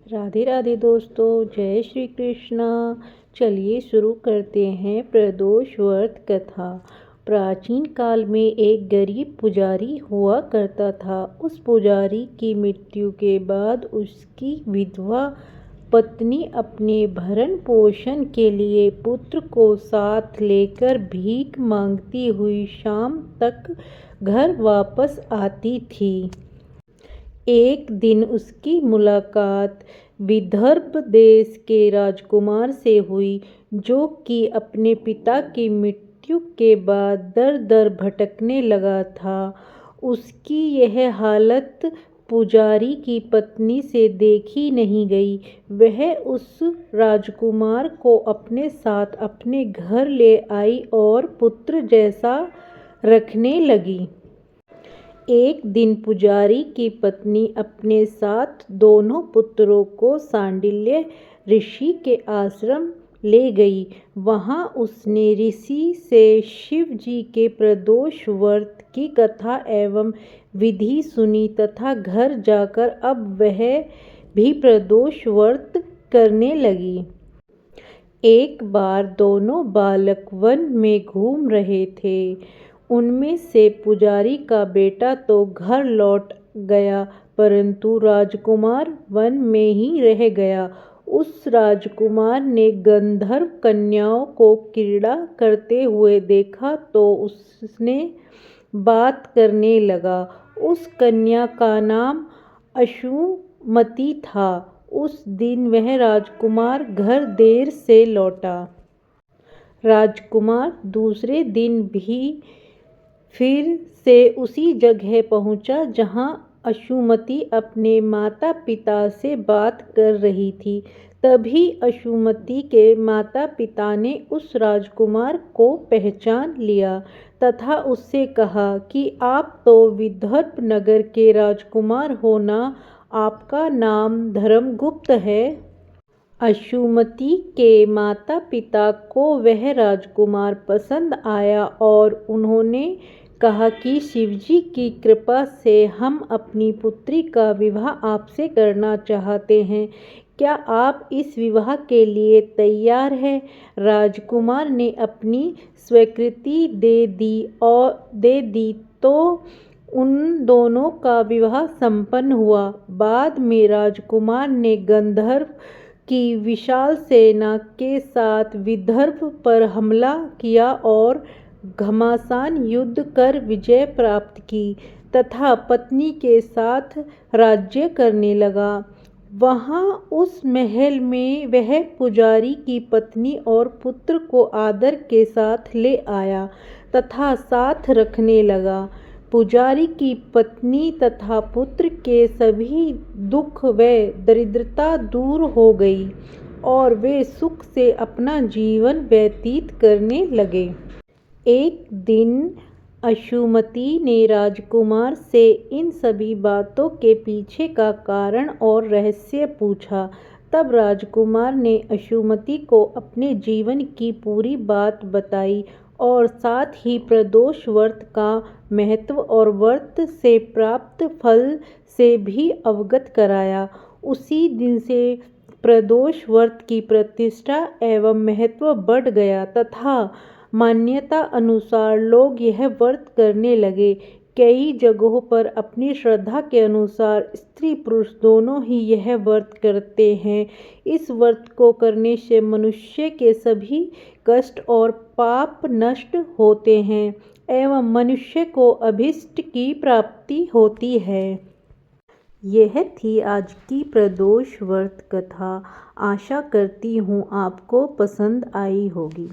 राधे राधे दोस्तों, जय श्री कृष्णा। चलिए शुरू करते हैं प्रदोष व्रत कथा। प्राचीन काल में एक गरीब पुजारी हुआ करता था। उस पुजारी की मृत्यु के बाद उसकी विधवा पत्नी अपने भरण पोषण के लिए पुत्र को साथ लेकर भीख मांगती हुई शाम तक घर वापस आती थी। एक दिन उसकी मुलाकात विदर्भ देश के राजकुमार से हुई, जो कि अपने पिता की मृत्यु के बाद दर दर भटकने लगा था। उसकी यह हालत पुजारी की पत्नी से देखी नहीं गई। वह उस राजकुमार को अपने साथ अपने घर ले आई और पुत्र जैसा रखने लगी। एक दिन पुजारी की पत्नी अपने साथ दोनों पुत्रों को सांडिल्य ऋषि के आश्रम ले गई। वहां उसने ऋषि से शिव जी के प्रदोष व्रत की कथा एवं विधि सुनी तथा घर जाकर अब वह भी प्रदोष व्रत करने लगी। एक बार दोनों बालक वन में घूम रहे थे। उनमें से पुजारी का बेटा तो घर लौट गया, परंतु राजकुमार वन में ही रह गया। उस राजकुमार ने गंधर्व कन्याओं को क्रीड़ा करते हुए देखा तो उसने बात करने लगा। उस कन्या का नाम अंशुमती था। उस दिन वह राजकुमार घर देर से लौटा। राजकुमार दूसरे दिन भी फिर से उसी जगह पहुंचा जहां अंशुमती अपने माता पिता से बात कर रही थी। तभी अंशुमती के माता पिता ने उस राजकुमार को पहचान लिया तथा उससे कहा कि आप तो विदर्भ नगर के राजकुमार हो ना, आपका नाम धर्मगुप्त है। अंशुमती के माता पिता को वह राजकुमार पसंद आया और उन्होंने कहा कि शिवजी की कृपा से हम अपनी पुत्री का विवाह आपसे करना चाहते हैं। क्या आप इस विवाह के लिए तैयार हैं? राजकुमार ने अपनी स्वीकृति दे दी तो उन दोनों का विवाह संपन्न हुआ। बाद में राजकुमार ने गंधर्व की विशाल सेना के साथ विदर्भ पर हमला किया और घमासान युद्ध कर विजय प्राप्त की तथा पत्नी के साथ राज्य करने लगा। वहां उस महल में वह पुजारी की पत्नी और पुत्र को आदर के साथ ले आया तथा साथ रखने लगा। पुजारी की पत्नी तथा पुत्र के सभी दुख व दरिद्रता दूर हो गई और वे सुख से अपना जीवन व्यतीत करने लगे। एक दिन अंशुमती ने राजकुमार से इन सभी बातों के पीछे का कारण और रहस्य पूछा। तब राजकुमार ने अंशुमती को अपने जीवन की पूरी बात बताई और साथ ही प्रदोष व्रत का महत्व और व्रत से प्राप्त फल से भी अवगत कराया। उसी दिन से प्रदोष व्रत की प्रतिष्ठा एवं महत्व बढ़ गया तथा मान्यता अनुसार लोग यह व्रत करने लगे। कई जगहों पर अपनी श्रद्धा के अनुसार स्त्री पुरुष दोनों ही यह व्रत करते हैं। इस व्रत को करने से मनुष्य के सभी कष्ट और पाप नष्ट होते हैं एवं मनुष्य को अभीष्ट की प्राप्ति होती है। यह थी आज की प्रदोष व्रत कथा। आशा करती हूँ आपको पसंद आई होगी।